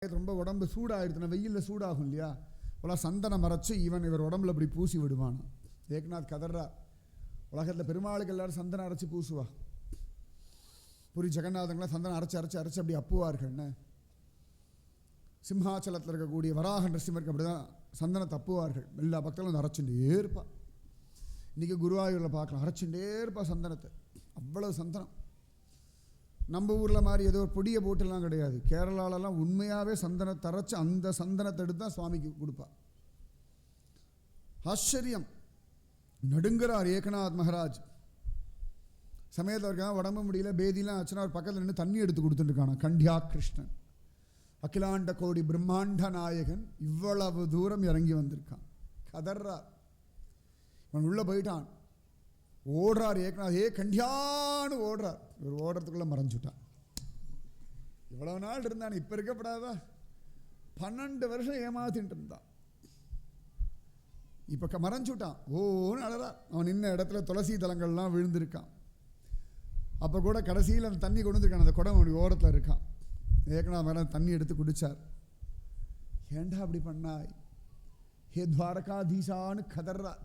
ரொம்ப உடம்பு சூடாகிடுதுன்னா வெயிலில் சூடாகும் இல்லையா, இப்போலாம் சந்தனம் மறைச்சு இவர் உடம்புல அப்படி பூசி விடுவான். ஏக்நாத் கதர்றா, உலகத்தில் பெருமாளுக்கு எல்லாரும் சந்தனம் அரைச்சி பூசுவா. புரி ஜெகநாதங்களாம் சந்தனம் அரைச்சி அரைச்சி அரைச்சி அப்படி அப்புவார்கள்னு. சிம்ஹாச்சலத்தில் இருக்கக்கூடிய வராக நரசிம்மருக்கு அப்படி தான் சந்தனத்தை அப்புவார்கள். எல்லா பக்தர்களும் அரைச்சுட்டே இருப்பா. இன்றைக்கி குருவாயூரில் பார்க்கலாம், அரைச்சுட்டே இருப்பா சந்தனத்தை. அவ்வளவு சந்தனம். நம்ம ஊரில் மாதிரி ஏதோ ஒரு பொடியை போட்டுலாம் கிடையாது. கேரளாலெலாம் உண்மையாகவே சந்தனத்தை அரைச்சி அந்த சந்தனத்தை எடுத்து தான் சுவாமிக்கு கொடுப்பா. ஆச்சரியம். நடுங்கிறார் ஏகநாத் மகாராஜ். சமயத்தில் இருக்கான், உடம்பு முடியல, பேதிலாம் ஆச்சுன்னா அவர் பக்கத்தில் நின்று தண்ணி எடுத்து கொடுத்துட்டுருக்கானா. கண்டியா கிருஷ்ணன், அகிலாண்ட கோடி பிரம்மாண்ட நாயகன் இவ்வளவு தூரம் இறங்கி வந்திருக்கான். கதர்றார். இவன் உள்ளே போயிட்டான். ஓடுறார் ஏகநாத், கண்டியான்னு ஓடுறார். இவர் ஓடுறதுக்குள்ளே மறைஞ்சுட்டான். இவ்வளவு நாள் இருந்தான், இப்போ இருக்கப்படாதா? 12 வருஷம் ஏமாத்தின்ட்டு இருந்தான். இப்போ மறைஞ்சுட்டான். ஓன்னு அழறார். அவன் நின்ன இடத்துல துளசி தலங்கள்லாம் விழுந்திருக்கான். அப்போ கூட கடைசியில் அந்த தண்ணி கொண்டு வந்துருக்கான். அந்த குடம் அப்படி ஓரத்தில் இருக்கான். ஏகநாத் மகன் தண்ணி எடுத்து குடித்தார். ஏண்டா அப்படி பண்ணாய் ஹே துவாரகாதீசான்னு கதர்றார்.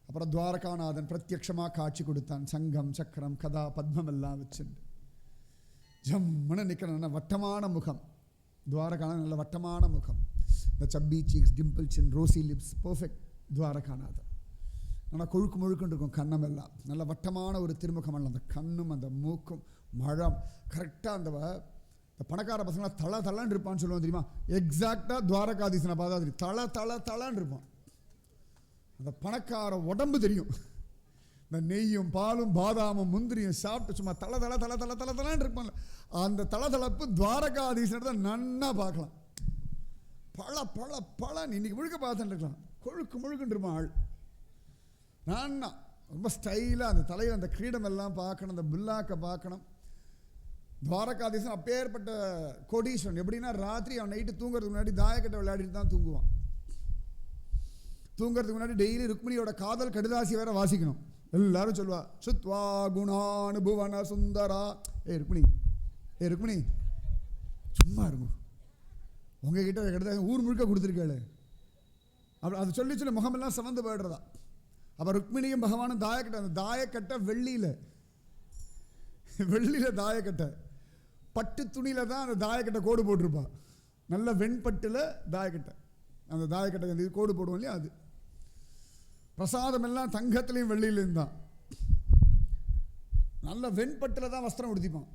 அப்புறம் துவாரகாநாதன் பிரத்யக்ஷமாக காட்சி கொடுத்தான். சங்கம் சக்கரம் கதா பத்மம் எல்லாம் வச்சுண்டு ஜம்முன்னு நிற்கிறேன். வட்டமான முகம். துவாரகாநாதன் நல்ல வட்டமான முகம். இந்த சப்பி சீக்ஸ், டிம்பிள் சின், ரோசி லிப்ஸ், பர்ஃபெக்ட் துவாரகாநாதன். ஆனால் கொழுக்கு முழுக்குன்னு இருக்கும் கண்ணம் எல்லாம். நல்ல வட்டமான ஒரு திருமுகம். அல்ல அந்த கண்ணும் அந்த மூக்கும் மழம் கரெக்டாக. அந்த பணக்கார பசங்களாம் தள தளன்னு இருப்பான்னு சொல்லுவோம் தெரியுமா? எக்ஸாக்டாக துவாரகாதீசனை பார்த்தா தெரியும். தள தள தளன்னு இருப்பான். அந்த பணக்கார உடம்பு தெரியும். இந்த நெய்யும் பாலும் பாதாமும் முந்திரியும் சாப்பிட்டு சும்மா தள தள தள தள தள தளன்னு இருப்பாங்க. அந்த தளதளப்பு துவாரகாதீசனத்தை நன்னா பார்க்கலாம். பழ பழ பழன்னு இன்னைக்கு முழுக்க பார்த்துட்டு இருக்கலாம். கொழுக்கு முழுக்குன்னு இருப்பான் ஆள். நான்னா ரொம்ப ஸ்டைலாக அந்த தலையில் அந்த கிரீடம் எல்லாம் பார்க்கணும், அந்த புல்லாக்க பார்க்கணும். துவாரகாதீசன் அப்பேற்பட்ட கோடீஸ்வரன். எப்படின்னா ராத்திரி அவன் நைட்டு தூங்குறதுக்கு முன்னாடி தாயக்கட்டை விளையாடிட்டு தான் தூங்குவான். தூங்குறதுக்கு முன்னாடி டெய்லி ருக்மிணியோட காதல் கடுதாசி வேற வாசிக்கணும். எல்லாரும் சொல்லுவா, சுத்வா குணானுபுவன சுந்தரா. ருக்மிணி சும்மா இருக்கும், உங்ககிட்ட கடுதாசி ஊர் முழுக்க கொடுத்துருக்கேளு. அப்படி அதை சொல்லி சொல்லி முகமெல்லாம் சிவந்து போயிடுறதா. அப்போ ருக்மிணியும் பகவானும் தாயக்கட்டை, அந்த தாயக்கட்டை வெள்ளியில் தாயக்கட்டை, பட்டு துணியில் தான் அந்த தாயக்கட்டை கோடு போட்டிருப்பா. நல்ல வெண்பட்டில் தாயக்கட்டை. அந்த தாயக்கட்டை கோடு போடுவோம் இல்லையா, அது. பிரசாதம் எல்லாம் தங்கத்திலையும் வெள்ளியிலையும் தான். நல்ல வெண்பட்டில் தான் வஸ்திரம் உடுத்திப்பான்.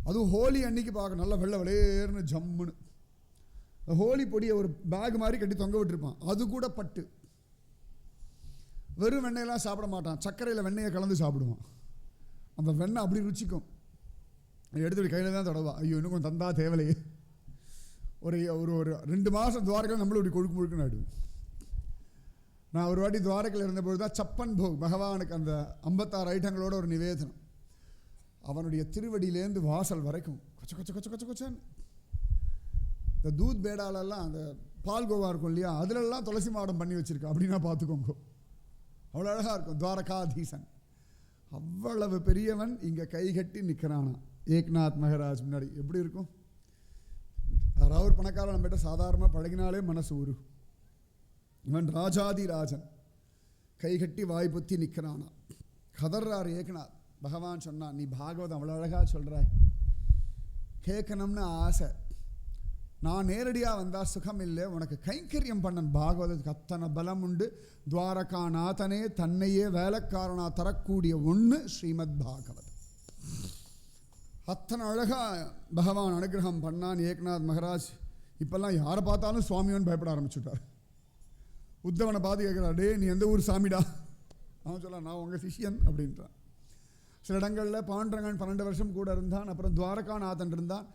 அதுவும் ஹோலி அன்னைக்கு பார்க்க நல்ல வெள்ளை விளையேறுன்னு ஜம்முன்னு. ஹோலி பொடியை ஒரு பேக் மாதிரி கட்டி தொங்க விட்டுருப்பான். அது கூட பட்டு. வெறும் வெண்ணெயெல்லாம் சாப்பிட மாட்டான், சர்க்கரையில் வெண்ணெயை கலந்து சாப்பிடுவான். அந்த வெண்ணெய் அப்படி ருச்சிக்கும். எடுத்து கையில் தான் தடவா. ஐயோ இன்னும் கொஞ்சம் தந்தா தேவலையே. ஒரு ஒரு 2 மாதம் துவாரகையில் நம்மளும் இப்படி கொழுக்கு முழுக்குன்னு ஆடுவோம். நான் ஒரு வாட்டி துவாரகையில் இருந்தபோது தான் சப்பன் போக் பகவானுக்கு அந்த 56 ஐட்டங்களோட ஒரு நிவேதனம். அவனுடைய திருவடியிலேருந்து வாசல் வரைக்கும் கொச்ச கொச்ச கொச்ச கொச்ச கொச்சன்னு. இந்த தூத் பேடாலெல்லாம் அந்த பால்கோவா இருக்கும் இல்லையா, அதிலெல்லாம் துளசி மாடம் பண்ணி வச்சுருக்கா. அப்படின்னா பார்த்துக்கோங்க, அவ்வளோ அழகாக இருக்கும். துவாரகாதீசன் அவ்வளவு பெரியவன் இங்கே கைகட்டி நிற்கிறானா ஏக்நாத் மகாராஜ் முன்னாடி. எப்படி இருக்கும்? யாராவது ஒரு பணக்காரன் நம்மகிட்ட சாதாரணமாக பழகினாலே மனசு ஊரு. இவன் ராஜாதி ராஜன் கைகட்டி வாய் பொத்தி நிற்கிறானா. கதர்றார் ஏக்நாத். பகவான் சொன்னான், நீ பாகவதம் அவ்வளோ அழகாக சொல்கிறாய், கேட்கணும்னு ஆசை. நான் நேரடியாக வந்தால் சுகம் இல்லை, உனக்கு கைங்கரியம் பண்ணன். பாகவதத்துக்கு அத்தனை பலம் உண்டு. துவாரகாநாதனே தன்னையே வேலைக்காரனாக தரக்கூடிய ஒன்று ஸ்ரீமத் பாகவதம். அத்தனை அழகாக பகவான் அனுகிரகம் பண்ணான் ஏக்நாத் மகாராஜ். இப்போல்லாம் யாரை பார்த்தாலும் சுவாமியோன்னு பயப்பட ஆரம்பிச்சுட்டார். உத்தவனை பார்த்து கேட்குறாரு, டே நீ எந்த ஊர் சாமிடா? அவன் சொல்ல, நான் உங்கள் சிஷியன் அப்படின்றான். சில இடங்களில் பாண்டரங்கன் 12 வருஷம் கூட இருந்தான். அப்புறம் துவாரகாநாதன் இருந்தான்.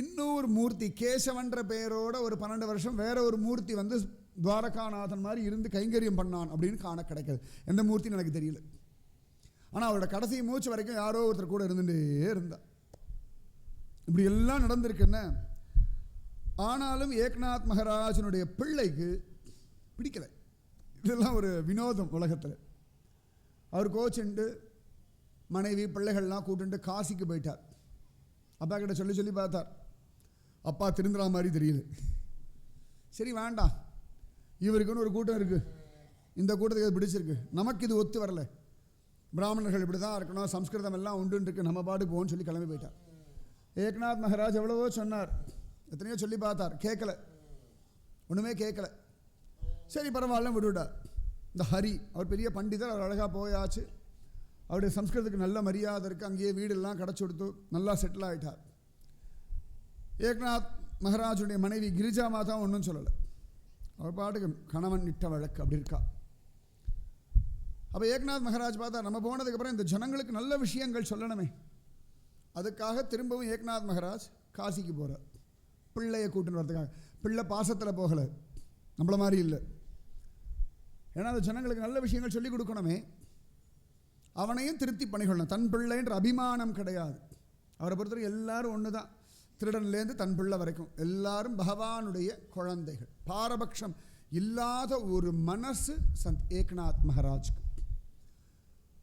இன்னொரு மூர்த்தி கேசவன்ற பெயரோட ஒரு 12 வருஷம் வேற ஒரு மூர்த்தி வந்து துவாரகாநாதன் மாதிரி இருந்து கைங்கரியம் பண்ணான் அப்படின்னு காண கிடைக்காது. எந்த மூர்த்தின்னு எனக்கு தெரியல. ஆனால் அவரோட கடைசி மூச்சு வரைக்கும் யாரோ ஒருத்தர் கூட இருந்துகிட்டே இருந்தா. இப்படி எல்லாம் நடந்திருக்குன்னு. ஆனாலும் ஏக்நாத் மகாராஜனுடைய பிள்ளைக்கு பிடிக்கலை. இதெல்லாம் ஒரு வினோதம் உலகத்தில். அவர் கோச்சுண்டு மனைவி பிள்ளைகள்லாம் கூட்டுண்டு காசிக்கு போயிட்டார். அப்பா கிட்ட சொல்லி பார்த்தார், அப்பா திருந்துற மாதிரி தெரியுது. சரி வேண்டாம், இவருக்குன்னு ஒரு கூட்டம் இருக்குது, இந்த கூட்டத்துக்கு அது பிடிச்சிருக்கு, நமக்கு இது ஒத்து வரல, பிராமணர்கள் இப்படி தான் இருக்கணும், சம்ஸ்கிருதம் எல்லாம் உண்டுன்னு இருக்கு, நம்ம பாட்டு போன்னு சொல்லி கிளம்பி போயிட்டார். ஏக்நாத் மகாராஜ் எவ்வளவோ சொன்னார், எத்தனையோ சொல்லி பார்த்தார், கேட்கல, ஒன்றுமே கேட்கல. சரி பரவாயில்ல விட்டுவிட்டார். இந்த ஹரி அவர் பெரிய பண்டிதர், அவர் அழகாக போயாச்சு, அவருடைய சம்ஸ்கிருதத்துக்கு நல்ல மரியாதை இருக்குது, அங்கேயே வீடெல்லாம் கிடச்சி கொடுத்து நல்லா செட்டில் ஆகிட்டார். ஏக்நாத் மகாராஜுடைய மனைவி கிரிஜா மாதா ஒன்றும் சொல்லலை, அவர் பாட்டுக்கு கணவன் இட்ட வழக்கு அப்படி இருக்கா. அப்போ ஏக்நாத் மகாராஜ் பார்த்தா நம்ம போனதுக்கப்புறம் இந்த ஜனங்களுக்கு நல்ல விஷயங்கள் சொல்லணுமே, அதுக்காக திரும்பவும் ஏக்நாத் மகாராஜ் காசிக்கு போகிறார், பிள்ளையை கூட்டுன்னு வரதுக்காக. பிள்ளை பாசத்தில் போகலை, நம்மள மாதிரி இல்லை. ஏன்னா அந்த ஜனங்களுக்கு நல்ல விஷயங்கள் சொல்லிக் கொடுக்கணுமே, அவனையும் திருத்தி பண்ணிக்கொள்ளணும். தன் பிள்ளைன்ற அபிமானம் கிடையாது. அவரை பொறுத்தவரை எல்லாரும் ஒன்று தான், திருடன்லேருந்து தன் பிள்ளை வரைக்கும் எல்லாரும் பகவானுடைய குழந்தைகள். பாரபட்சம் இல்லாத ஒரு மனசு சந்த் ஏக்நாத் மகாராஜ்க்கு.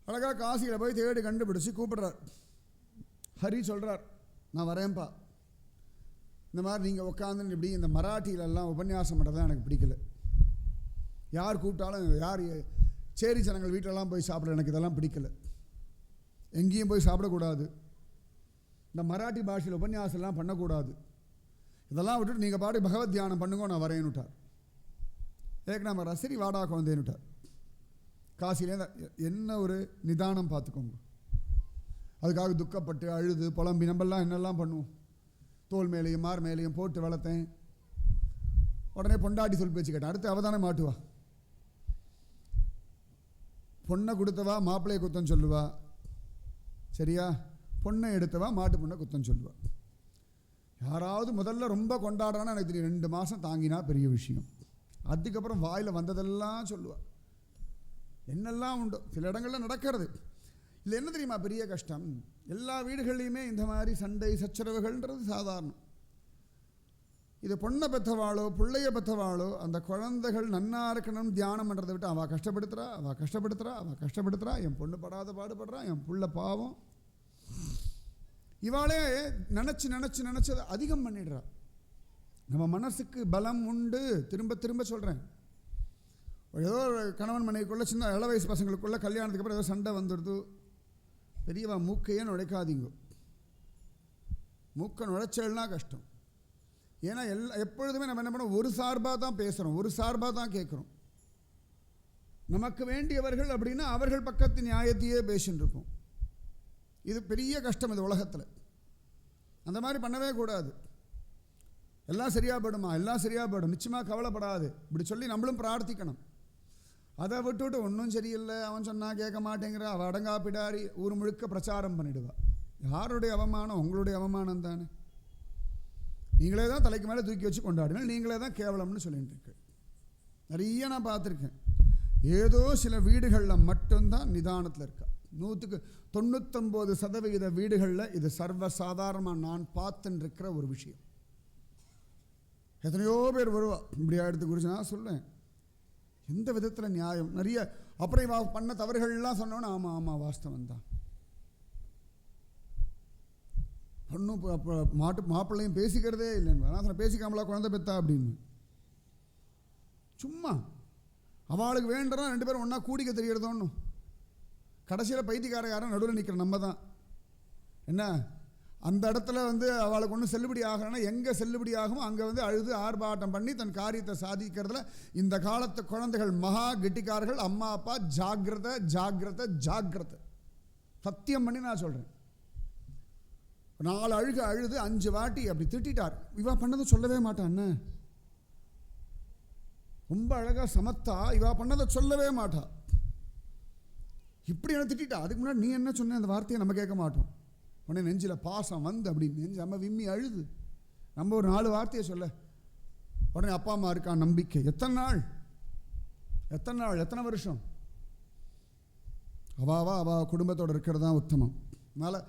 அழகாக காசியில் போய் தேடி கண்டுபிடிச்சி கூப்பிடுறார். ஹரி சொல்கிறார், நான் வரேன்ப்பா, இந்த மாதிரி நீங்கள் உட்காந்துன்னு இப்படி இந்த மராட்டியிலெல்லாம் உபன்யாசம் பண்ணுறதான் எனக்கு பிடிக்கல, யார் கூப்பிட்டாலும் யார் சேரி ஜனங்கள் வீட்டிலலாம் போய் சாப்பிட எனக்கு இதெல்லாம் பிடிக்கல, எங்கேயும் போய் சாப்பிடக்கூடாது, இந்த மராட்டி பாஷையில் உபன்யாசம்லாம் பண்ணக்கூடாது, இதெல்லாம் விட்டுட்டு நீங்கள் பாட்டு பகவத் தியானம் பண்ணுங்க, நான் வரேன்னுட்டார். ஏக்நாத் மகாராஜ் சரி வாடா குழந்தைன்னுட்டார். காசிலே என்ன ஒரு நிதானம் பார்த்துக்கோங்க. அதுக்காக துக்கப்பட்டு அழுது புலம்பி நம்மெல்லாம் என்னெல்லாம் பண்ணுவோம், தோல் மேலேயும் மார் மேலேயும் போட்டு வளர்த்தேன், உடனே பொண்டாட்டி சொல் பேச்சு கேட்டேன், அடுத்து அவதானே மாட்டுவா, பொண்ணை கொடுத்தவா மாப்பிள்ளையை குத்தம் சொல்லுவா, சரியா, பொண்ணை எடுத்தவா மாட்டு பொண்ணை குத்தம் சொல்லுவா. யாராவது முதல்ல ரொம்ப கொண்டாடுறான்னா எனக்கு தெரியும், 2 மாதம் தாங்கினா பெரிய விஷயம், அதுக்கப்புறம் வாயில் வந்ததெல்லாம் சொல்லுவா, என்னெல்லாம் உண்டோ சில இடங்கள்ல நடக்கிறது. இல்லை என்ன தெரியுமா பெரிய கஷ்டம், எல்லா வீடுகள்லையுமே இந்த மாதிரி சண்டை சச்சரவுகள்ன்றது சாதாரணம். இது பொண்ணை பெற்றவாளோ பிள்ளைய பெற்றவாளோ அந்த குழந்தைகள் நன்னா இருக்கணும் தியானம் பண்ணுறதை விட்டு அவள் கஷ்டப்படுத்துறா, என் பொண்ணு படாத பாடுபடுறா, என் புள்ள பாவம், இவாளே நினச்சதை அதிகம் பண்ணிடுறா. நம்ம மனசுக்கு பலம் உண்டு. திரும்ப திரும்ப சொல்கிறேன், ஏதோ ஒரு கணவன் மனைவிக்குள்ளே சின்ன இள வயசு பசங்களுக்குள்ளே கல்யாணத்துக்கு அப்புறம் ஏதோ சண்டை வந்துடுது, பெரியவா மூக்கையே நுழைக்காதீங்க. மூக்கை நுழைச்சல்னா கஷ்டம். ஏன்னா எப்பொழுதுமே நம்ம என்ன பண்ணோம், ஒரு சார்பாக தான் பேசுகிறோம், ஒரு சார்பாக தான் கேட்குறோம். நமக்கு வேண்டியவர்கள் அப்படின்னா அவர்கள் பக்கத்து நியாயத்தையே பேசின்னு இருப்போம். இது பெரிய கஷ்டம் இது உலகத்தில். அந்த மாதிரி பண்ணவே கூடாது. எல்லாம் சரியாக போயிடுமா, எல்லாம் சரியாக போயிடும், நிச்சயமாக கவலைப்படாது, இப்படி சொல்லி நம்மளும் பிரார்த்திக்கணும். அதை விட்டுவிட்டு ஒன்றும் சரியில்லை, அவன் சொன்னால் கேட்க மாட்டேங்கிற, அவள் அடங்கா பிடாரி ஊர் முழுக்க பிரச்சாரம் பண்ணிடுவா. யாருடைய அவமானம்? உங்களுடைய அவமானம் தானே. நீங்களே தான் தலைக்கு மேலே தூக்கி வச்சு கொண்டாடுங்க, நீங்களே தான் கேவலம்னு சொல்லிட்டு இருக்கு. நிறைய நான் பார்த்துருக்கேன். ஏதோ சில வீடுகளில் மட்டும்தான் நிதானத்தில் இருக்கா. 99% வீடுகளில் இது சர்வசாதாரணமாக நான் பார்த்துன்னு இருக்கிற ஒரு விஷயம். எத்தனையோ பேர் வருவா, இப்படியா எடுத்து குறித்து நான் சொல்லுவேன், எந்த விதத்தில் நியாயம் நிறைய. அப்புறம் இவா பண்ண தவறுகள்லாம் சொன்னோன்னா ஆமாம் ஆமாம் வாஸ்தவம் தான். பொண்ணும் மாப்பிள்ளையும் பேசிக்கிறதே இல்லைன்னு நான் பேசிக்காமலா குழந்தை பெத்தா அப்படின்னு. சும்மா அவளுக்கு வேண்டுறோம், 2 பேரும் ஒன்றா கூடிக்க தெரியறதோன்னு. கடைசியில் பைத்தியக்கார யாரும் நடுவில் நிற்கிற நம்ம தான். என்ன அந்த இடத்துல அவளுக்கு ஒன்றும் செல்லுபடி ஆகலைன்னா எங்கே செல்லுபடி ஆகுமோ அங்கே அழுது ஆர்ப்பாட்டம் பண்ணி தன் காரியத்தை சாதிக்கிறதுல இந்த காலத்து குழந்தைகள் மகா கெட்டிக்காரர்கள். அம்மா அப்பா ஜாக்கிரதை ஜாக்கிரதை ஜாக்கிரதை, சத்தியம் பண்ணி நான் சொல்கிறேன். 4 அழுது 5 வாட்டி அப்படி திட்டார். இவா பண்ணதை சொல்லவே மாட்டான், ரொம்ப அழகாக சமத்தா இவா பண்ணதை சொல்லவே மாட்டா. இப்படி என்ன திட்டா, அதுக்கு முன்னாடி நீ என்ன சொன்ன அந்த வார்த்தையை நம்ம கேட்க மாட்டோம். உடனே நெஞ்சில் பாசம் அப்படின்னு நெஞ்சு நம்ம விம்மி அழுது நம்ம ஒரு 4 வார்த்தையை சொல்ல உடனே அப்பா அம்மா இருக்கான் நம்பிக்கை. எத்தனை நாள் எத்தனை வருஷம் அவ குடும்பத்தோடு இருக்கிறது தான் உத்தமம். அதனால்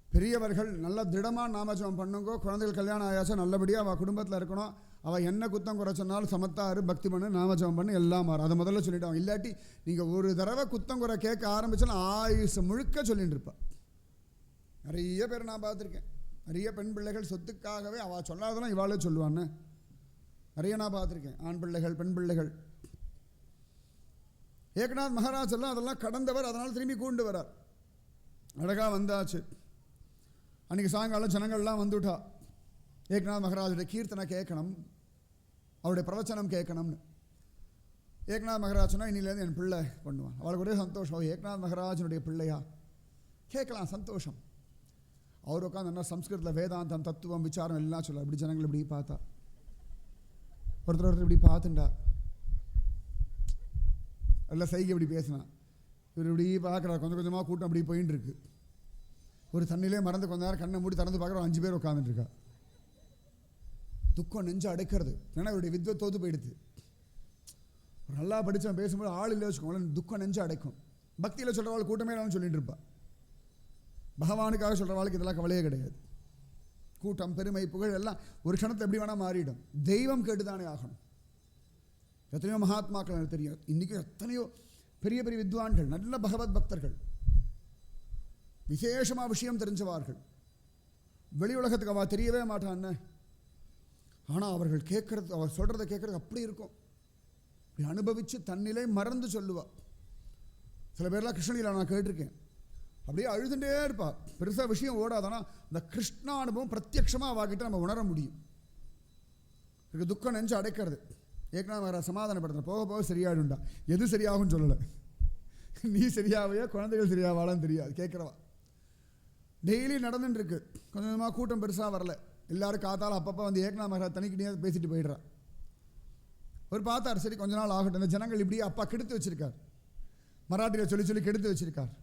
பெரியவர்கள் நல்ல திடமாக நாமஜபம் பண்ணுங்கோ. குழந்தைகள் கல்யாணம் ஆயாச்சா நல்லபடியாக அவள் குடும்பத்தில் இருக்கணும். அவள் என்ன குத்தம் குறை சொன்னாலும் சமத்தாரு பக்தி பண்ணு நாமஜபம் பண்ணு எல்லாம் மாறும். அதை முதல்ல சொல்லிவிட்டாங்க. இல்லாட்டி நீங்கள் ஒரு தடவை குத்தம் குறை கேட்க ஆரம்பித்தாலும் ஆயுசு முழுக்க சொல்லிட்டு இருப்பாள். நிறைய பேர் நான் பார்த்துருக்கேன். நிறைய பெண் பிள்ளைகள் சொத்துக்காகவே அவள் சொல்லாதெல்லாம் இவாளே சொல்லுவான்னு நிறைய நான் பார்த்துருக்கேன். ஆண் பிள்ளைகள், பெண் பிள்ளைகள். ஏக்நாத் மகாராஜ் எல்லாம் அதெல்லாம் கடந்தவர், அதனால் திரும்பி கூண்டு வரார். அழகாக வந்தாச்சு. அன்றைக்கி சாயங்காலம் ஜனங்கள்லாம் வந்துவிட்டா. ஏக்நாத் மகாராஜுடைய கீர்த்தனை கேட்கணும், அவருடைய பிரவச்சனம் கேட்கணும்னு. ஏக்நாத் மகாராஜ்னா இன்னிலேருந்து என் பிள்ளை பண்ணுவான். அவளுக்கு ஒரே சந்தோஷம், ஏக்நாத் மகாராஜனுடைய பிள்ளையா கேட்கலாம், சந்தோஷம். அவர் உட்காந்து என்ன சம்ஸ்கிருதத்தில் வேதாந்தம், தத்துவம், விசாரம் எல்லாம் சொல்ல. இப்படி ஜனங்கள் இப்படி பார்த்தா, ஒருத்தர் இப்படி பார்த்துண்டா, எல்லாம் சைகை இப்படி பேசினான். இவர் இப்படி பார்க்குறாரு. கொஞ்சம் கொஞ்சமாக கூட்டம் அப்படி போயின்னு இருக்கு. ஒரு தண்ணியிலே மறந்து கொஞ்ச நேரம் கண்ணை மூடி திறந்து பார்க்குற 5 பேர் உட்காந்துட்டுருக்கா. துக்கம் நெஞ்சு அடைக்கிறது. ஏன்னா இவருடைய வித்வத் தோத்து போயிடுது. நல்லா படித்தவன் பேசும்போது ஆள் இல்லை வச்சுக்கோங்களேன், துக்கம் நெஞ்சு அடைக்கும். பக்தியில் சொல்கிறவாள் கூட்டமே இல்லைன்னு சொல்லிட்டு இருப்பா. பகவானுக்காக சொல்கிறவாளுக்கு இதெல்லாம் கவலையே கிடையாது. கூட்டம், பெருமை, புகழ் எல்லாம் ஒரு க்ஷணத்தை எப்படி வேணால் மாறிடும். தெய்வம் கேட்டுதானே ஆகணும். எத்தனையோ மகாத்மாக்கள் எனக்கு தெரியும். இன்றைக்கும் எத்தனையோ பெரிய பெரிய வித்வான்கள், நல்ல பகவத் பக்தர்கள், விசேஷமாக விஷயம் தெரிஞ்சவார்கள். வெளி உலகத்துக்கு அவள் தெரியவே மாட்டான்னு. ஆனால் அவர்கள் கேட்கறது, அவர் சொல்கிறத கேட்குறது அப்படி இருக்கும். இப்படி அனுபவித்து தன்னிலை மறந்து சொல்லுவாள். சில பேர்லாம் கிருஷ்ணலீலா நான் கேட்டிருக்கேன். அப்படியே அழுதுகிட்டே இருப்பாள். பெருசாக விஷயம் ஓடாதானா இந்த கிருஷ்ண அனுபவம் பிரத்யட்சமாக அவாகிட்ட நம்ம உணர முடியும். இதுக்கு துக்கம் நெஞ்சு அடைக்கிறது. ஏக்நாத் மகாராஜ் சமாதானப்படுத்துகிற, போக போக சரியாயிடும்டா. எது சரியாகும்னு சொல்லலை. நீ சரியாவையா குழந்தைகள் சரியாவாளான்னு தெரியாது கேட்குறவா. டெய்லி நடந்துட்டுருக்கு. கொஞ்சம் கொஞ்சமாக கூட்டம் பெருசாக வரல. எல்லோரும் காத்தாலும் அப்பப்போ வந்து ஏக்நாத் மகாராஜ் தனிக்கிட்டே பேசிட்டு போயிடுறா. ஒரு பார்த்தார், சரி கொஞ்ச நாள் ஆகட்டும். இந்த ஜனங்கள் இப்படியே அப்பா கெடுத்து வச்சிருக்கார். மராட்டியில் சொல்லி சொல்லி கெடுத்து வச்சிருக்கார்.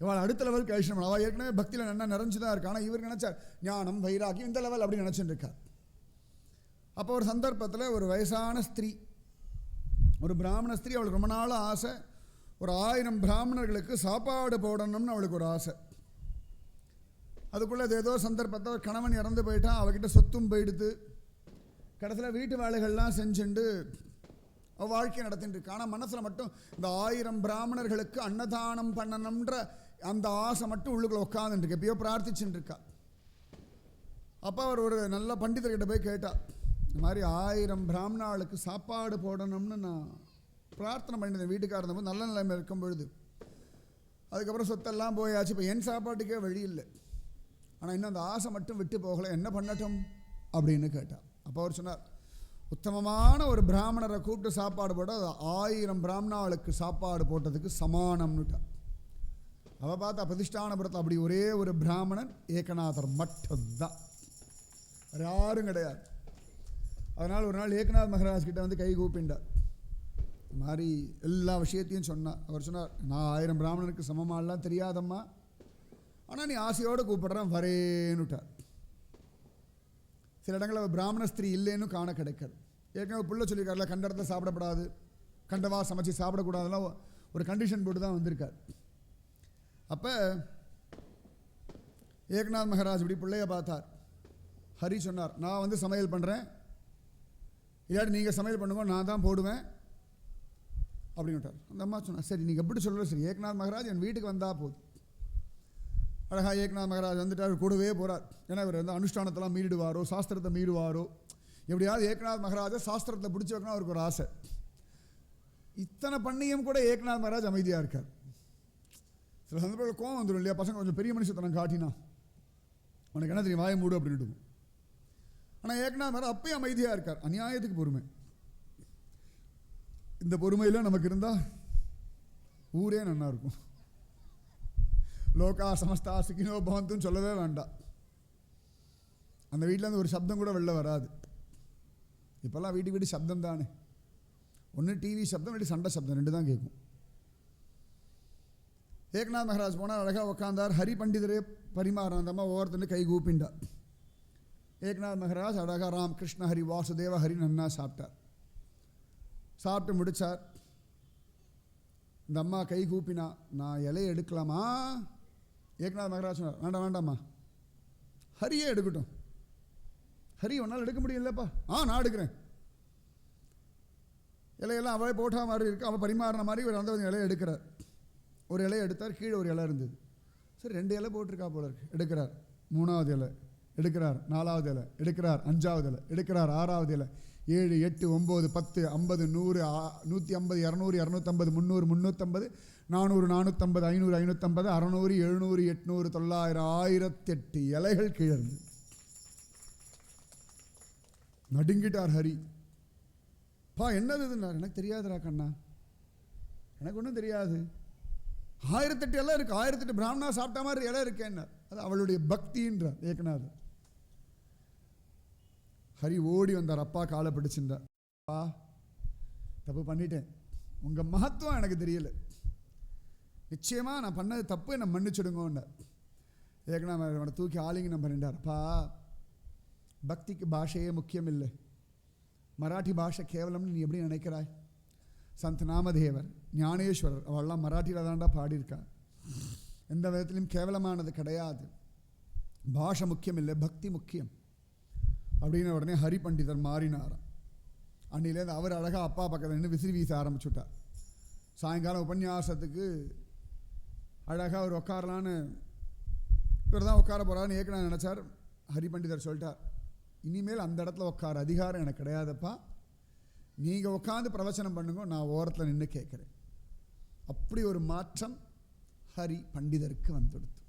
இவள் அடுத்த லெவலுக்கு ஐஸ்வரம். அவள் ஏற்கனவே பக்தியில் நல்லா நிறைஞ்சு தான் இருக்கா. ஆனால் இவர் நினச்சார் ஞானம், வைராக்கியம் இந்த லெவல் அப்படி நினச்சிட்டு இருக்கார். அப்போ ஒரு சந்தர்ப்பத்தில் ஒரு வயசான ஸ்திரீ, ஒரு பிராமண ஸ்திரீ, அவளுக்கு ரொம்ப நாள் ஆசை, ஒரு 1000 பிராமணர்களுக்கு சாப்பாடு போடணும்னு அவளுக்கு ஒரு ஆசை. அதுக்குள்ளே ஏதோ சந்தர்ப்பத்தை ஒரு கணவன் இறந்து போயிட்டான். அவகிட்ட சொத்தும் போயிடுத்து. கடைசியில் வீட்டு வேலைகள்லாம் செஞ்சுண்டு அவள் வாழ்க்கையை நடத்திட்டு இருக்கா. ஆனால் மனசில் மட்டும் இந்த 1000 பிராமணர்களுக்கு அன்னதானம் பண்ணணுன்ற அந்த ஆசை மட்டும் உள்ளுக்குள்ள உட்காந்துருக்கு. எப்பயோ பிரார்த்திச்சுட்டு இருக்கா. அப்போ அவர் ஒரு நல்ல பண்டிதர்கிட்ட போய் கேட்டா, இந்த மாதிரி 1000 பிராமணாளுக்கு சாப்பாடு போடணும்னு நான் பிரார்த்தனை பண்ணியிருந்தேன். வீட்டுக்கார இருந்தபோது நல்ல நிலைமை இருக்கும் பொழுது. அதுக்கப்புறம் சொத்தெல்லாம் போயாச்சு. இப்போ என் சாப்பாட்டுக்கே வழி இல்லை. ஆனால் இன்னும் அந்த ஆசை மட்டும் விட்டு போகலை, என்ன பண்ணட்டும் அப்படின்னு கேட்டார். அப்போ அவர் சொன்னார், உத்தமமான ஒரு பிராமணரை கூப்பிட்டு சாப்பாடு போட்டால் அது 1000 பிராமணாளுக்கு சாப்பாடு போட்டதுக்கு சமானம்னுட்டார். அவள் பார்த்தா பிரதிஷ்டானபுரத்தில் அப்படி ஒரே ஒரு பிராமணன் ஏகநாதர் மட்டும்தான், வேறு யாரும் கிடையாது. அதனால் ஒரு நாள் ஏக்நாத் மகாராஜ் கிட்ட வந்து கை கூப்பிண்டார். இந்த மாதிரி எல்லா விஷயத்தையும் சொன்னார். அவர் சொன்னார், நான் 1000 பிராமணனுக்கு சமமாலாம் தெரியாதம்மா, ஆனால் நீ ஆசையோடு கூப்பிடுறேன் வரேன்னுட்டார். சில இடங்களில் பிராமண ஸ்திரீ இல்லைன்னு காண கிடைக்காது. ஏற்கனவே புள்ள சொல்லியிருக்காருல, கண்ட இடத்துல சாப்பிடப்படாது, கண்டவா சமைச்சு சாப்பிடக்கூடாதுலாம் ஒரு கண்டிஷன் போட்டு தான் வந்திருக்கார். அப்போ ஏக்நாத் மகாராஜ் இப்படி பிள்ளைய பார்த்தார். ஹரி சொன்னார், நான் வந்து சமையல் பண்ணுறேன், இல்லாட்டி நீங்கள் சமையல் பண்ணுங்க, நான் தான் போடுவேன் அப்படின்னு விட்டார். அந்த அம்மா சொன்னார், சரி நீங்கள் எப்படி சொல்கிற சரி, ஏக்நாத் மகாராஜ் என் வீட்டுக்கு வந்தால் போதும். அழகாக ஏக்நாத் மகாராஜ் வந்துட்டார், கூடவே போகிறார். ஏன்னா இவர் வந்து அனுஷ்டானத்தெல்லாம் மீறிடுவாரோ, சாஸ்திரத்தை மீறுவாரோ, எப்படியாவது ஏக்நாத் மகாராஜை சாஸ்திரத்தை பிடிச்சி வைக்கணும் அவருக்கு ஒரு ஆசை. இத்தனை பண்ணியும் கூட ஏக்நாத் மகாராஜ் அமைதியாக இருக்கார். சில சந்தர்ப்பங்கள் கோவம் வந்துடும் இல்லையா, பசங்க கொஞ்சம் பெரிய மனுஷத்தனம் காட்டினா உனக்கு என்ன தெரியும் வாயை மூடு அப்படின்ட்டு. ஆனால் ஏக்நாத் மகாராஜ் அப்பயும் அமைதியாக இருக்கார். அநியாயத்துக்கு பொறுமை. இந்த பொறுமையில் நமக்கு இருந்தால் ஊரே நல்லா இருக்கும். லோகா சமஸ்தா சுகினோ பவந்துன்னு சொல்லவே வேண்டாம். அந்த வீட்டிலேருந்து ஒரு சப்தம் கூட வெளில வராது. இப்போல்லாம் வீட்டுக்கு வீட்டு சப்தம் தானே. ஒன்று டிவி சப்தம், இல்லாட்டி சண்டை சப்தம், 2 தான் கேட்கும். ஏக்நாத் மகாராஜ் போனால் அழகாக உட்காந்தார். ஹரி பண்டிதரே பரிமாறான். அந்த அம்மா ஒவ்வொருத்தருந்து கை கூப்பிண்டார். ஏக்நாத் மகாராஜ் அழகாக ராம் கிருஷ்ண ஹரி வாசுதேவ ஹரி நன்னா சாப்பிட்டார். சாப்பிட்டு முடித்தார். இந்த அம்மா கை கூப்பினா, நான் இலையை எடுக்கலாமா? ஏக்நாத் மகாராஜ் சொன்னார், வேண்டாம் வேண்டாம்மா, ஹரியே எடுக்கட்டும். ஹரி ஒன்றால் எடுக்க முடியும் இல்லைப்பா. நான் எடுக்கிறேன். இலையெல்லாம் அவளே போட்டா மாதிரி இருக்குது. அவள் பரிமாறின மாதிரி ஒரு அந்த இலையை எடுக்கிறார். ஒரு இலையை எடுத்தார், கீழே ஒரு இலை இருந்தது. சரி 2 இலை போட்டிருக்கா போல இருக்கு. எடுக்கிறார். 3வது இலை எடுக்கிறார் 4வது இலை, எடுக்கிறார் 5வது இலை, எடுக்கிறார் 6வது இலை, 7 8 9 10 50 100 150 200 250 300 350 400 450 500 550 600 700 800 900 1008 இலைகள் கீழே நடுங்கிட்டார் ஹரி. பா என்னது இதுன்னார். எனக்கு தெரியாதுரா கண்ணா, எனக்கு ஒன்றும் தெரியாது. 1008 இலை இருக்கு, 1008 பிராமணா சாப்பிட்ட மாதிரி இலை இருக்கேன்னார். அது அவளுடைய பக்தின்றார் ஏகநாதர். ஹரி ஓடி வந்தார், அப்பா காலை பிடிச்சிருந்தார். அப்பா தப்பு பண்ணிட்டேன், உங்கள் மகத்துவம் எனக்கு தெரியல, நிச்சயமாக நான் பண்ணது தப்பு, என்னை மன்னிச்சுடுங்கன்னார். ஏகநாதர் தூக்கி ஆலிங்கனம் பண்ணிட்டார். அப்பா பக்திக்கு பாஷையே முக்கியம் இல்லை, மராட்டி பாஷை கேவலம்னு நீ எப்படி நினைக்கிறாய்? சந்த் நாமதேவர், ஞானேஸ்வரர் அவெல்லாம் மராட்டியில் தாண்டா பாடியிருக்கா, எந்த விதத்திலையும் கேவலமானது கிடையாது. பாஷை முக்கியம் இல்லை, பக்தி முக்கியம் அப்படின்னு உடனே ஹரி பண்டிதர் மாறினாராம். அன்னிலேருந்து அவர் அழகாக அப்பா பக்கத்தில் நின்று விசிறி வீச ஆரம்பிச்சுட்டார். சாயங்காலம் உபன்யாசத்துக்கு அழகாக அவர் உட்காரலான்னு, இவர் தான் உட்கார போகிறான்னு ஏற்கனவே நினச்சார். ஹரி பண்டிதர் சொல்லிட்டார், இனிமேல் அந்த இடத்துல உட்கார அதிகாரம் எனக்கு கிடையாதுப்பா, நீங்கள் உட்காந்து பிரவச்சனம் பண்ணுங்க, நான் ஓரத்தில் நின்று கேட்குறேன். அப்படி ஒரு மாற்றம் ஹரி பண்டிதருக்கு வந்துடுத்து.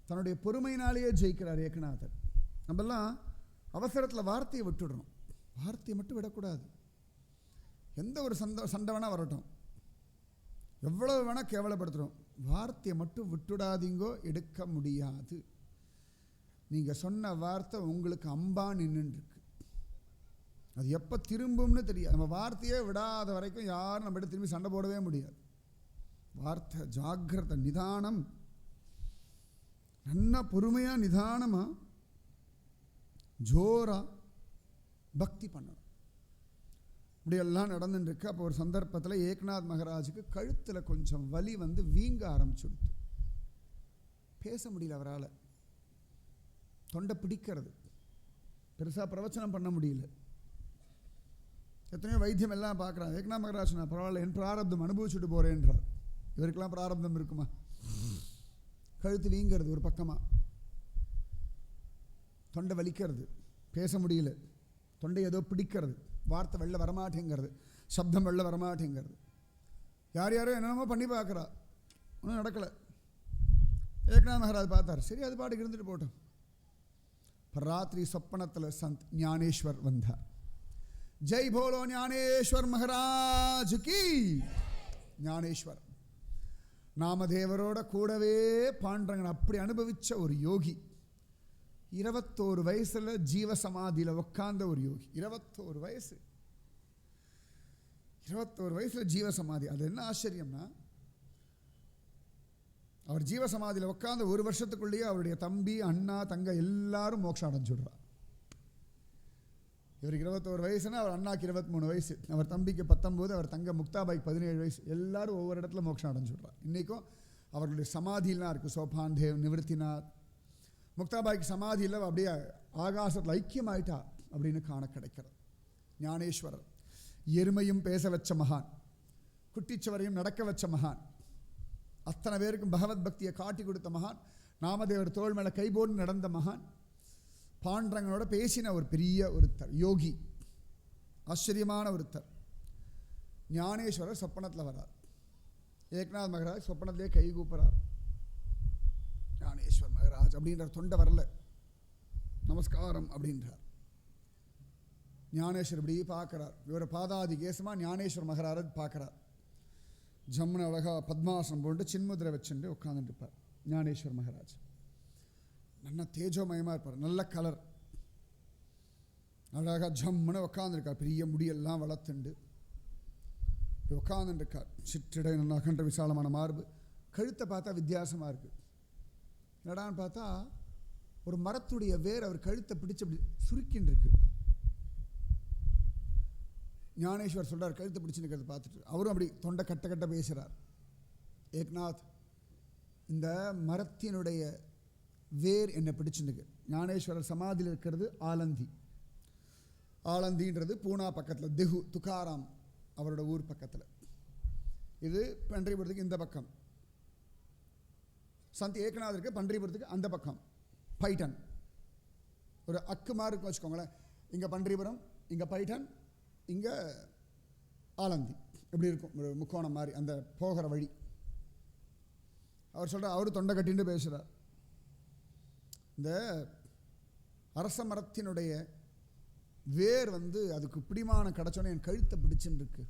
தன்னுடைய பொறுமையினாலேயே ஜெயிக்கிறார் ஏகநாதர். நம்மெல்லாம் அவசரத்தில் வார்த்தையை விட்டுடுறோம், வார்த்தையை மட்டும் விடக்கூடாது. எந்த ஒரு சண்டை வேணால் வரட்டும், எவ்வளவு வேணால் கேவலப்படுத்துகிறோம், வார்த்தையை மட்டும் விட்டுடாதீங்கோ, எடுக்க முடியாது. நீங்கள் சொன்ன வார்த்தை உங்களுக்கு அம்பா நின்றுருக்கு, அது எப்போ திரும்பும்னு தெரியாது. நம்ம வார்த்தையே விடாத வரைக்கும் யாரும் நம்மகிட்ட திரும்பி சண்டை போடவே முடியாது. வார்த்தை ஜாக்கிரதை, நிதானம், நல்லா பொறுமையாக நிதானமாக ஜோராக பக்தி பண்ணணும். இப்படியெல்லாம் நடந்துட்டுருக்கு. அப்போ ஒரு சந்தர்ப்பத்தில் ஏக்நாத் மகாராஜுக்கு கழுத்தில் கொஞ்சம் வலி வந்து வீங்க ஆரம்பிச்சுடுத்து. பேச முடியல அவரால், தொண்டை பிடிக்கிறது, பெருசாக பிரவச்சனம் பண்ண முடியல. எத்தனையோ வைத்தியம் எல்லாம் பார்க்குறாங்க. ஏக்நாத் மகாராஜ் நான் பரவாயில்ல, என் பிராரப்தம் அனுபவிச்சுட்டு போகிறேன்றார். இவருக்கெல்லாம் பிராரப்தம் இருக்குமா? கழுத்து வீங்கிறது ஒரு பக்கமாக, தொண்டை வலிக்கிறது, பேச முடியல, தொண்டை ஏதோ பிடிக்கிறது, வார்த்தை வெளில வரமாட்டேங்கிறது, சப்தம் வெளில வரமாட்டேங்கிறது. யார் யாரோ என்னென்னமோ பண்ணி பார்க்குறா, ஒன்றும் நடக்கலை. ஏக்நாத் மகாராஜ் பார்த்தார், சரி அது பாட்டுக்கு இருந்துட்டு போட்டோம். ராத்திரி சொப்பனத்தில் சந்த் ஞானேஸ்வர் வந்தார். ஜெய் போலோ ஞானேஸ்வர் மகாராஜ் கி. ஞானேஸ்வர் நாமதேவரோட கூடவே பாண்டரங்கன் அப்படி அனுபவிச்ச ஒரு யோகி. 21 வயசுல ஜீவசமாதியில் உட்கார்ந்த ஒரு யோகி. 21 வயசுல ஜீவசமாதி. அது என்ன ஆச்சரியம்னா, அவர் ஜீவசமாதியில் உட்கார்ந்த 1 வருஷத்துக்குள்ளேயே அவருடைய தம்பி அண்ணா தங்க எல்லாரும் மோட்சம் அடைஞ்சுடுறார். இவருக்கு 21 வயசுனா அவர் அண்ணாக்கு 23 வயசு, அவர் தம்பிக்கு 19, அவர் தங்க முக்தாபாய்க்கு 17 வயசு. எல்லாரும் ஒவ்வொரு இடத்துல மோட்சம் அடைஞ்சுடுறார். இன்றைக்கும் அவர்களுடைய சமாதியெல்லாம் இருக்குது. சோபான் தேவ், நிவர்த்திநாத், முக்தாபாய்க்கு சமாதியில் அப்படியே ஆகாசத்தில் ஐக்கியமாயிட்டா அப்படின்னு காண கிடைக்கிறது. ஞானேஸ்வரர் எருமையும் பேச வச்ச மகான், குட்டிச்சவரையும் நடக்க வச்ச மகான், அத்தனை பேருக்கும் பகவத் பக்தியை காட்டி கொடுத்த மகான், நாமதேவர் தோள் மேலே கைபோடு நடந்த மகான், பாண்டரங்கனோட பேசின ஒரு பெரிய ஒருத்தர், யோகி, ஆச்சரியமான ஒருத்தர். ஞானேஸ்வரர் சொப்பனத்தில் வரார். ஏக்நாத் மகாராஜ் சொப்பனத்திலே கை கூப்புறார். ஞானேஸ்வர் மகாராஜ் அப்படின்ற தொண்டை வரல, நமஸ்காரம் அப்படின்றார். ஞானேஸ்வர் இப்படி பார்க்குறார். இவரை பாதாதி கேசமாக ஞானேஸ்வர் மகாராஜ் பார்க்குறார். ஜம்முன அழகாக பத்மாசனம் போட்டு சின்முதிரை வச்சுட்டு உட்காந்துட்டு இருப்பார் ஞானேஸ்வர் மகாராஜ். நல்ல தேஜோமயமாக இருப்பார், நல்ல கலர், அழகாக ஜம்முன்னு உட்காந்துருக்கார். பெரிய முடியெல்லாம் வளர்த்துண்டு உட்காந்துருக்கார். சிற்றிடை நல்ல அகன்ற விசாலமான மார்பு. கழுத்தை பார்த்தா வித்தியாசமாக இருக்குது. என்னடான்னு பார்த்தா ஒரு மரத்துடைய வேர் அவர் கழுத்தை பிடிச்சு அப்படி சுருக்கின்னு இருக்கு. ஞானேஸ்வர் சொல்கிறார், கழுத்தை பிடிச்சுன்னு இருக்கிறத பார்த்துட்டு அவரும் அப்படி தொண்டை கட்ட கட்ட பேசுகிறார். ஏக்நாத், இந்த மரத்தினுடைய வேர் என்னை பிடிச்சுருக்கு. ஞானேஸ்வரர் சமாதியில் இருக்கிறது ஆலந்தி. ஆலந்தின்றது பூனா பக்கத்தில், தெஹு துக்காராம் அவரோட ஊர் பக்கத்தில். இது பன்றிபுரத்துக்கு இந்த பக்கம், சந்த் ஏக்நாதருக்கு பன்றிபுரத்துக்கு அந்த பக்கம், பைட்டன். ஒரு அக்கு மாதிரி இருக்கும் வச்சுக்கோங்களேன். இங்கே பன்றிபுரம், இங்கே பைட்டன், இங்கே ஆலந்தி, இப்படி இருக்கும் ஒரு முக்கோணம் மாதிரி அந்த போகிற வழி. அவர் சொல்கிறார், அவர் தொண்டை கட்டின்னு பேசுகிறார், இந்த அரச மரத்தினுடைய வேர் அதுக்கு பிடிமானம் கிடச்சோன்னே என் கழுத்தை பிடிச்சுன்னு இருக்கு.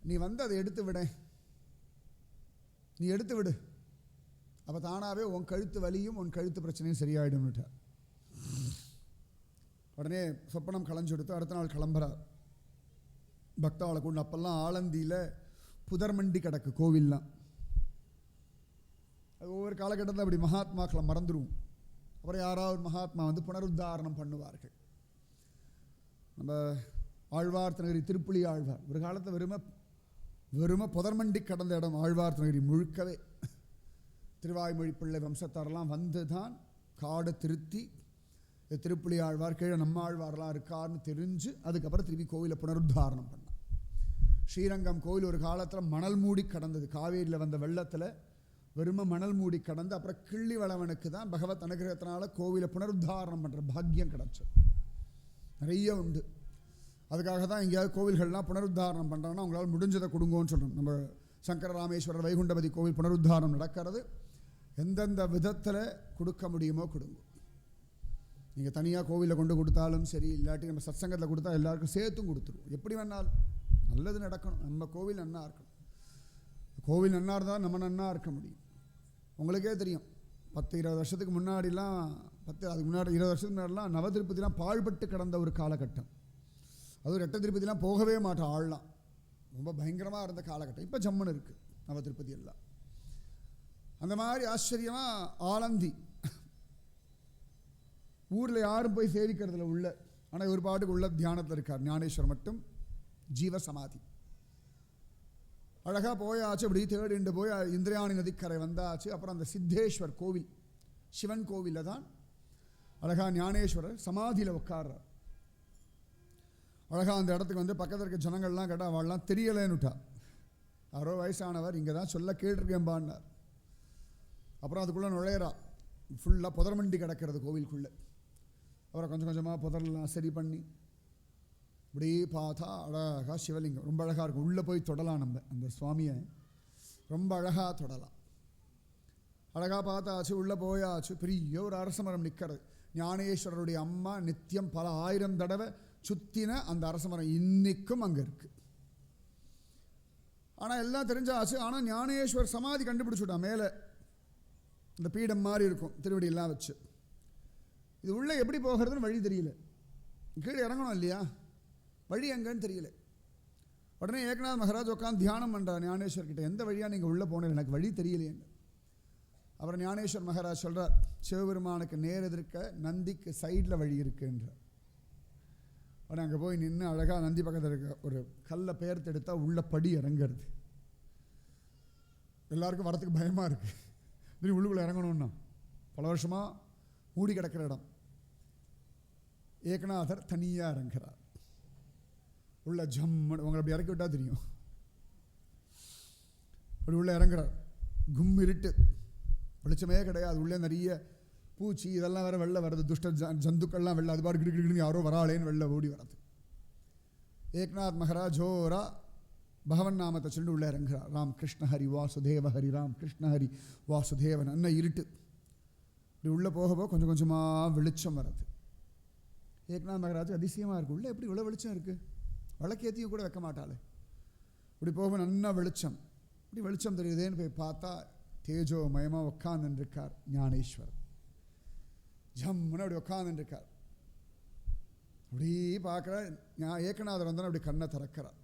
நீ அதை எடுத்து விட, நீ எடுத்து விடு, அப்போ தானாகவே உன் கழுத்து வலியும் உன் கழுத்து பிரச்சனையும் சரியாயிடும்னுட்டார். உடனே சொப்பனம் களைஞ்சு கொடுத்து அடுத்த நாள் கிளம்புறார் பக்தாவளை கொண்டு. அப்போல்லாம் ஆலந்தியில் புதர்மண்டி கிடக்கு கோவில்லாம். அது ஒவ்வொரு காலகட்டத்தில் அப்படி மகாத்மாக்களை மறந்துடுவோம். அப்புறம் யாராவது மகாத்மா புனருத்தாரணம் பண்ணுவார்கள். நம்ம ஆழ்வார் திருநகரி திருப்புலி ஆழ்வார் ஒரு காலத்தில் வெறும புதர்மண்டி கடந்த இடம் ஆழ்வார் திருநகரி முழுக்கவே. திருவாய்மொழி பிள்ளை வம்சத்தாரெல்லாம் தான் காடை திருத்தி திருப்புலி ஆழ்வார் கீழே நம்ம ஆழ்வாரெலாம் இருக்காருன்னு தெரிஞ்சு அதுக்கப்புறம் திருப்பி கோவிலை புனருத்தாரணம் பண்ணான். ஸ்ரீரங்கம் கோவில் ஒரு காலத்தில் மணல் மூடி கடந்தது. காவேரியில் வந்த வெள்ளத்தில் வெறும மணல் மூடி கடந்து அப்புறம் கிள்ளி வளவனுக்கு தான் பகவத் அனுகிரகத்தினால கோவிலை புனருத்தாரணம் பண்ணுற பாக்கியம் கிடச்சது. நிறைய உண்டு. அதுக்காக தான் எங்கேயாவது கோவில்கள்லாம் புனருத்தாரணம் பண்ணுறாங்கன்னா அவங்களால முடிஞ்சதை கொடுங்கோன்னு சொல்கிறோம். நம்ம சங்கர ராமேஸ்வரர் வைகுண்டபதி கோவில் புனருத்தாரணம் நடக்கிறது. எந்தெந்த விதத்தில் கொடுக்க முடியுமோ கொடுங்க. நீங்கள் தனியாக கோவிலில் கொண்டு கொடுத்தாலும் சரி, இல்லாட்டி நம்ம சத்சங்கத்தில் கொடுத்தா எல்லாருக்கும் சேர்த்தும் கொடுத்துருவோம். எப்படி வேணாலும் நல்லது நடக்கணும். நம்ம கோவில் நன்னா இருக்கணும். கோவில் நன்னா இருந்தால் நம்ம நன்னா இருக்க முடியும். உங்களுக்கே தெரியும், 10-20 வருஷத்துக்கு முன்னாடிலாம், அதுக்கு முன்னாடி 20 வருஷத்துக்கு முன்னாடிலாம் நவதிருப்பதிலாம் பாழ்பட்டு கிடந்த ஒரு காலகட்டம். அதுவும் ரெட்ட திருப்பதிலாம் போகவே மாட்டோம். ஆள்லாம் ரொம்ப பயங்கரமாக இருந்த காலகட்டம். இப்போ ஜம்முன்னு இருக்குது நவதிருப்பதி எல்லாம். அந்த மாதிரி ஆச்சரியமாக ஆலந்தி ஊரில் யாரும் போய் சேவிக்கிறதுல உள்ள, ஆனால் ஒரு பாட்டுக்கு உள்ள தியானத்தில் இருக்கார். ஞானேஸ்வர் மட்டும் ஜீவ சமாதி. அழகாக போயாச்சு. அப்படி தேடிண்டு போய் இந்திராணி நதிக்கரை வந்தாச்சு. அப்புறம் அந்த சித்தேஸ்வர் கோவில், சிவன் கோவிலில் தான் அழகாக ஞானேஸ்வரர் சமாதியில் உட்கார்றார். அழகாக அந்த இடத்துக்கு பக்கத்தில் இருக்க ஜனங்கள்லாம் கேட்டால் அவள்லாம் தெரியலேன்னுட்டா. யாரோ வயசானவர் இங்கே தான் சொல்ல கேட்டிருக்கேன்பான்னார். அப்புறம் அதுக்குள்ளே நுழையிறா. ஃபுல்லாக புதர்மண்டி கிடக்கிறது கோவிலுக்குள்ளே. அப்புறம் கொஞ்சம் கொஞ்சமாக புதரெல்லாம் சரி பண்ணி இப்படி பார்த்தா அழகாக சிவலிங்கம் ரொம்ப அழகாக இருக்கும். உள்ளே போய் தொடலாம். நம்ம அந்த சுவாமியை ரொம்ப அழகாக தொடலாம். அழகாக பார்த்தாச்சு. உள்ளே போயாச்சு. பெரிய ஒரு அரச மரம் நிற்கிறது. ஞானேஸ்வரருடைய அம்மா நித்தியம் பல 1000 தடவை சுற்றின அந்த அரச மரம் இன்றைக்கும் அங்கே இருக்குது. ஆனால் எல்லாம் தெரிஞ்சாச்சு. ஆனால் ஞானேஸ்வர் சமாதி கண்டுபிடிச்சுட்டான். மேலே இந்த பீடம் மாதிரி இருக்கும், திருவடியெல்லாம் வச்சு. இது உள்ளே எப்படி போகிறதுன்னு வழி தெரியல. கீழே இறங்கணும் இல்லையா, வழி எங்கன்னு தெரியல. உடனே ஏக்நாத் மகாராஜ் உட்காந்து தியானம் பண்ணுறார் ஞானேஸ்வர்கிட்ட. எந்த வழியாக நீங்கள் உள்ளே போனேன், எனக்கு வழி தெரியலையேங்க. அப்புறம் ஞானேஸ்வர் மகாராஜ் சொல்கிறார், சிவபெருமானுக்கு நேர் எதிர்க்க நந்திக்கு சைடில் வழி இருக்குன்றார். உடனே அங்கே போய் நின்று அழகாக நந்தி பக்கத்தில் இருக்க ஒரு கல்லை பெயர்த்து எடுத்தால் உள்ள படி இறங்கிறது. எல்லாருக்கும் வரத்துக்கு பயமாக இருக்குது. இப்படி உள்ளுக்குள்ளே இறங்கணுன்னா பல வருஷமாக மூடி கிடக்கிற இடம். ஏகநாதர் தனியாக இறங்குறார். உள்ள ஜம்மன் உங்களை அப்படி இறக்கி விட்டால் தெரியும். அப்படி உள்ளே இறங்குறார். கும் இருட்டு, வெளிச்சமே கிடையாது. உள்ளே நிறைய பூச்சி இதெல்லாம் வேறு வெளில வருது. துஷ்ட ஜந்துக்கள்லாம் வெளில அது பாடு கிடுக்கிடுன்னு யாரோ வராளேன்னு வெளில ஓடி வர்றது. ஏக்நாத் மகாராஜ் ஜோரா பகவன் நாமத்தை சொல்லி உள்ளே இறங்குறார். ராம் கிருஷ்ண ஹரி வாசுதேவ ஹரி, ராம் கிருஷ்ண ஹரி வாசுதேவன். அண்ணன் இருட்டு. இப்படி உள்ளே போக கொஞ்சம் கொஞ்சமாக வெளிச்சம் வர்றது. ஏக்நாத் மகாராஜ் அதிசயமாக இருக்குது. உள்ளே எப்படி இவ்வளோ வெளிச்சம் இருக்குது, விளக்கேற்றியும் கூட வைக்க மாட்டாள். இப்படி போக நன்னா வெளிச்சம். இப்படி வெளிச்சம் தெரியுதேன்னு போய் பார்த்தா தேஜோ மயமாக உட்காந்துருக்கார் ஞானேஸ்வர். ஜம்முன்னு அப்படி உட்காந்துருக்கார். அப்படி பார்க்குற ஏகநாதர் வந்தாலும் அப்படி கண்ணை திறக்கிறார்.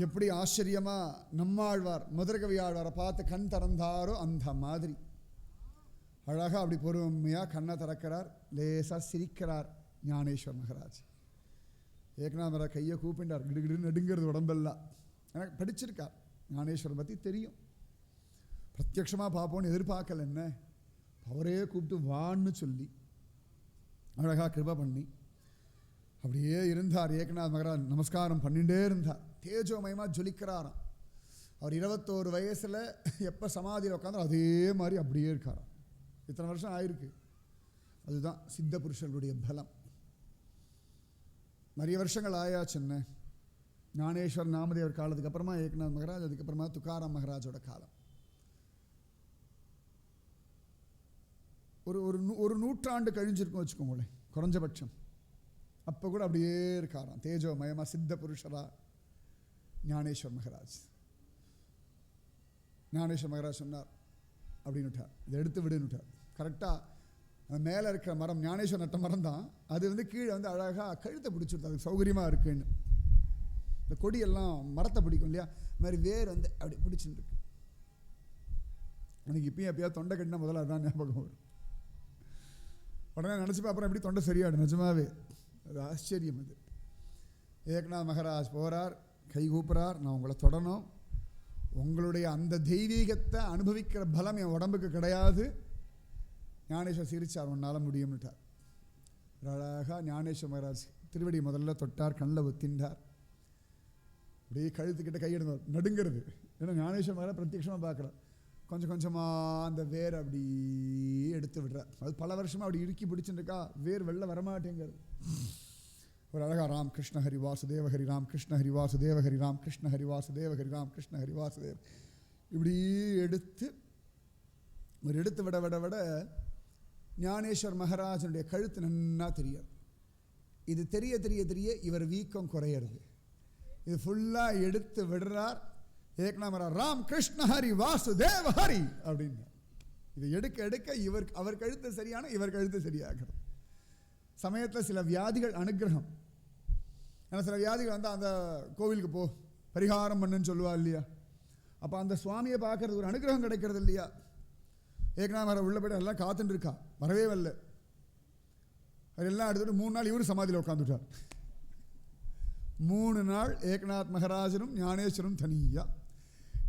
எப்படி ஆச்சரியமாக நம்மாழ்வார் மதுரகவி ஆழ்வாரை பார்த்து கண் திறந்தாரோ அந்த மாதிரி அழகாக அப்படி பொறுமையாக கண்ணை திறக்கிறார். லேசாக சிரிக்கிறார் ஞானேஸ்வர் மகாராஜ். ஏகநாதரை கையை கூப்பிண்டார். கிடுகிடு நடுங்கிறது உடம்பெல்லாம். எனக்கு படிச்சிருக்கார், ஞானேஸ்வரர் பற்றி தெரியும். பிரத்யக்ஷமாக பார்ப்போன்னு எதிர்பார்க்கல. என்ன அவரே கூப்பிட்டு வான்னு சொல்லி அழகாக கிருபை பண்ணி அப்படியே இருந்தார். ஏகநாத் மகாராஜ் நமஸ்காரம் பண்ணிகிட்டே இருந்தார். தேஜோமயமாக ஜொலிக்கிறாராம். அவர் 21 வயசில் எப்போ சமாதியில் உட்காந்து அதே மாதிரி அப்படியே இருக்காராம். இத்தனை வருஷம் ஆயிருக்கு. அதுதான் சித்த புருஷர்களுடைய பலம். நிறைய வருஷங்கள் ஆயாச்சுன்னு. ஞானேஸ்வர் நாமதேவர் காலத்துக்கு அப்புறமா ஏக்நாத் மகராஜ், அதுக்கப்புறமா துக்காராம் மகராஜோட காலம். ஒரு நூற்றாண்டு கழிஞ்சிருக்கும் வச்சுக்கோங்களேன் குறைஞ்சபட்சம். அப்போ கூட அப்படியே இருக்காராம் தேஜோமயமா சித்த புருஷரா ஞானேஸ்வர் மகராஜ். ஞானேஸ்வர் மகராஜ் சொன்னார் அப்படின்னு விட்டார், இதை எடுத்து விடுன்னு விட்டார். கரெக்டாக அந்த மேலே இருக்கிற மரம், ஞானேஸ்வர் நட்ட மரம் தான், அது கீழே அழகாக கழுத்தை பிடிச்சிருது, அதுக்கு சௌகரியமாக இருக்குன்னு. இந்த கொடியெல்லாம் மரத்தை பிடிக்கும் இல்லையா, இந்த மாதிரி வேர் அப்படி பிடிச்சின்னு இருக்கு. எனக்கு இப்பயும் எப்பயாவது தொண்டை கட்டினா முதல்ல அதுதான் ஞாபகம் வரும். உடனே நினச்சிப்பா அப்புறம் எப்படி தொண்டை சரியாடும். நிஜமாவே அது ஆச்சரியம். அது ஏக்நாத் மகராஜ் போகிறார், கை கூப்புறார், நான் உங்களை தொடணும், உங்களுடைய அந்த தெய்வீகத்தை அனுபவிக்கிற பலம் என் உடம்புக்கு கிடையாது. ஞானேஸ்வர் சிரிச்சார், உன்னால் முடியும்னுட்டார். அழகாக ஞானேஸ்வர் மகராஜ் திருவடி முதல்ல தொட்டார், கண்ணில் ஒத்தின்றார். அப்படியே கழுத்துக்கிட்ட கையெடுந்தார், நடுங்கிறது. ஏன்னா ஞானேஸ்வர் மகராஜ் பிரத்யட்சமாக பார்க்குறார். கொஞ்சம் கொஞ்சமாக அந்த வேர் அப்படி எடுத்து விடுறார். அது பல வருஷமாக அப்படி இறுக்கி பிடிச்சுருக்கா, வேர் வெளில வரமாட்டேங்கிறது. ஒரு அழகா ராம் கிருஷ்ண ஹரி வாசுதேவ ஹரி, ராம் கிருஷ்ண ஹரி வாசுதேவ ஹரி, ராம் கிருஷ்ண ஹரி வாசுதேவ ஹரி, ராம் கிருஷ்ண ஹரி வாசுதேவ, இப்படி எடுத்து விட விட விட ஞானேஸ்வர் மகராஜனுடைய கழுத்து நன்னா தெரியாது. இது தெரிய தெரிய தெரிய இவர் வீக்கம் குறையிறது. இது ஃபுல்லாக எடுத்து விடுறார். ஏக்நாமரா ராம் கிருஷ்ண ஹரி வாசுதேவ ஹரி அப்படின்னு இது எடுக்க எடுக்க அவர் கழுத்து சரியான இவர் கழுத்து சரியாகிறது. சமயத்தில் சில வியாதிகள் அனுகிரகம். ஏன்னா சில வியாதிகள் அந்த கோவிலுக்கு போ பரிகாரம் பண்ணுன்னு சொல்லுவா இல்லையா, அப்போ அந்த சுவாமியை பார்க்கறது ஒரு அனுகிரகம் கிடைக்கிறது இல்லையா. ஏக்நாமரா உள்ள போய்ட்டு எல்லாம் காத்துட்டு இருக்கா, வரவே வரல. அதெல்லாம் எடுத்துட்டு 3 நாள் இவரு சமாதியில் உட்காந்துட்டார். 3 நாள் ஏக்நாத் மகராஜனும் ஞானேஸ்வரும் தனியா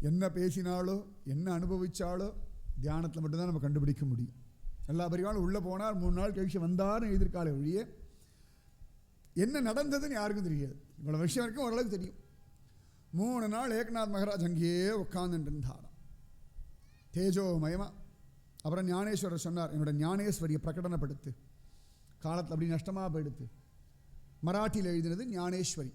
என்ன பேசினாலோ என்ன அனுபவிச்சாலோ தியானத்தில் மட்டும்தான் நம்ம கண்டுபிடிக்க முடியும். எல்லா பரிகாரம் உள்ளே போனார், 3 நாள் கழிச்சு வந்தார்னு எதிர்கால ஒழிய என்ன நடந்ததுன்னு யாருக்கும் தெரியாது. இவ்வளோ விஷயம் வரைக்கும் ஓரளவுக்கு தெரியும். 3 நாள் ஏக்நாத் மகராஜ் அங்கேயே உட்கார்ந்துட்டு இருந்தாராம் தேஜோமயமா. அப்புறம் ஞானேஸ்வரர் சொன்னார், என்னோட ஞானேஸ்வரியை பிரகடனப்படுத்து. காலத்தில் அப்படி நஷ்டமாக போயிடுத்து. மராட்டியில் எழுதினது ஞானேஸ்வரி.